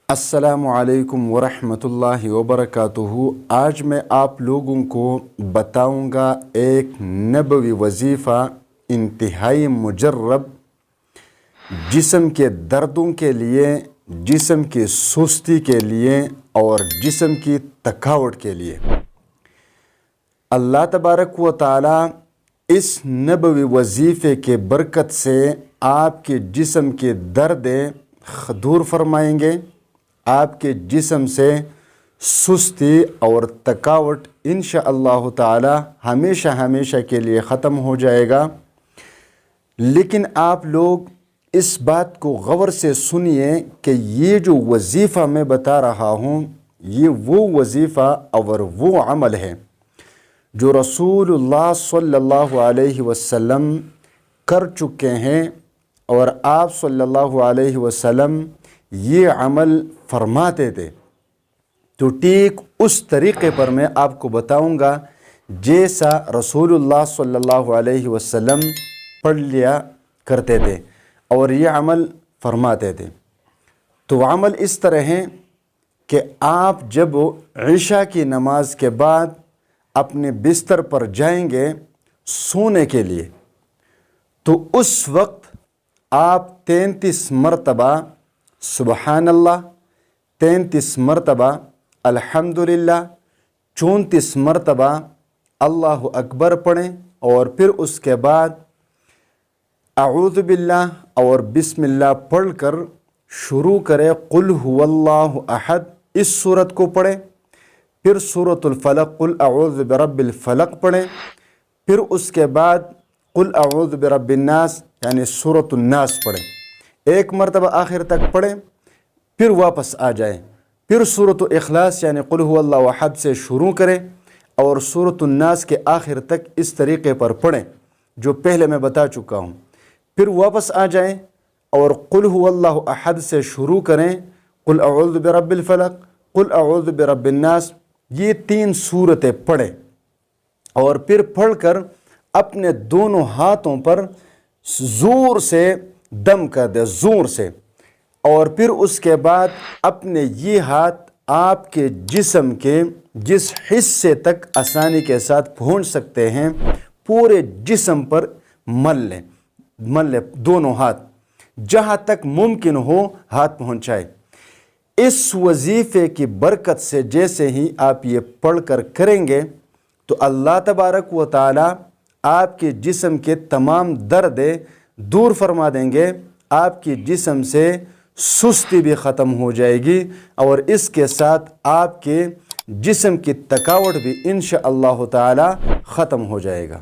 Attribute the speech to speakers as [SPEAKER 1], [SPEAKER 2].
[SPEAKER 1] السلام علیکم ورحمۃ اللہ وبرکاتہ۔ آج میں آپ لوگوں کو بتاؤں گا ایک نبوی وظیفہ انتہائی مجرب، جسم کے دردوں کے لیے، جسم کی سستی کے لیے اور جسم کی تھکاوٹ کے لیے۔ اللہ تبارک و تعالی اس نبوی وظیفے کے برکت سے آپ کے جسم کے دردیں دور فرمائیں گے، آپ کے جسم سے سستی اور تھکاوٹ انشاءاللہ تعالی ہمیشہ کے لیے ختم ہو جائے گا۔ لیکن آپ لوگ اس بات کو غور سے سنیے کہ یہ جو وظیفہ میں بتا رہا ہوں، یہ وہ وظیفہ اور وہ عمل ہے جو رسول اللہ صلی اللہ علیہ وسلم کر چکے ہیں، اور آپ صلی اللہ علیہ وسلم یہ عمل فرماتے تھے۔ تو ٹھیک اس طریقے پر میں آپ کو بتاؤں گا جیسا رسول اللہ صلی اللہ علیہ وسلم پڑھ لیا کرتے تھے اور یہ عمل فرماتے تھے۔ تو عمل اس طرح ہے کہ آپ جب عشاء کی نماز کے بعد اپنے بستر پر جائیں گے سونے کے لیے، تو اس وقت آپ 33 مرتبہ سبحان اللہ، 33 مرتبہ الحمدللہ، 34 مرتبہ اللہ اکبر پڑھیں، اور پھر اس کے بعد اعوذ باللہ اور بسم اللہ پڑھ کر شروع کریں قل هو اللہ احد، اس سورت کو پڑھیں، پھر سورۃ الفلق قل اعوذ برب الفلق پڑھیں، پھر اس کے بعد قل اعوذ برب الناس یعنی سورۃ الناس پڑھیں، ایک مرتبہ آخر تک پڑھیں، پھر واپس آ جائیں، پھر سورۃ الاخلاص یعنی قل هو اللہ احد سے شروع کریں اور سورۃ الناس کے آخر تک اس طریقے پر پڑھیں جو پہلے میں بتا چکا ہوں، پھر واپس آ جائیں اور قل هو اللہ احد سے شروع کریں، قل اعوذ برب الفلق، قل اعوذ برب الناس، یہ 3 سورتیں پڑھیں، اور پھر پڑھ کر اپنے دونوں ہاتھوں پر زور سے دم کر دے، زور سے، اور پھر اس کے بعد اپنے یہ ہاتھ آپ کے جسم کے جس حصے تک آسانی کے ساتھ پہنچ سکتے ہیں پورے جسم پر مل لیں دونوں ہاتھ، جہاں تک ممکن ہو ہاتھ پہنچائے۔ اس وظیفے کی برکت سے جیسے ہی آپ یہ پڑھ کر کریں گے تو اللہ تبارک و تعالی آپ کے جسم کے تمام دردیں دور فرما دیں گے، آپ کی جسم سے سستی بھی ختم ہو جائے گی، اور اس کے ساتھ آپ کے جسم کی تھکاوٹ بھی انشاءاللہ تعالی ختم ہو جائے گا۔